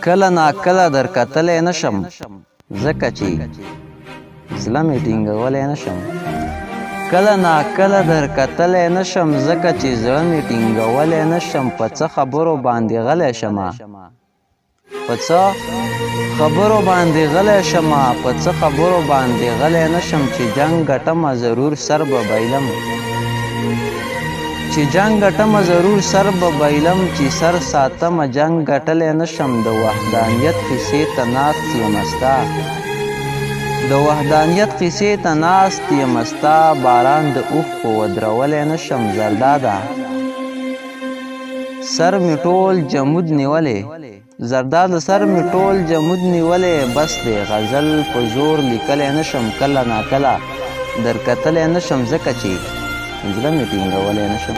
کله ناکله در کتلی نشم ځکه چې زړه مې ټینګولی نشم کله ناکله در کتلی نشم ځکه چې زړه مې ټینګولی نشم په څه خبرو باندې غلی شمه په څه خبرو باندې غلی شمه په څه خبرو باندې غلی نشم چې جنګ ګټمه ضرور سر به بایلم چې جنگ ګټمه ضرور سر به بایلم چې سر ساتمه جنگ ګټلی نشم د وحدانیت قیسې ته ناست یمه ستا د وحدانیت قیسې ته ناست یمه ستا باران د اوښکو ودرولی نشم زرداده سر مې ټول جمود نیولی زرداده سر مې ټول جمود نیولی بس دی غزل په زور لیکلی نشم کله ناکله در کتلی نشم ځکه چې زړه مې ټینګولی نشم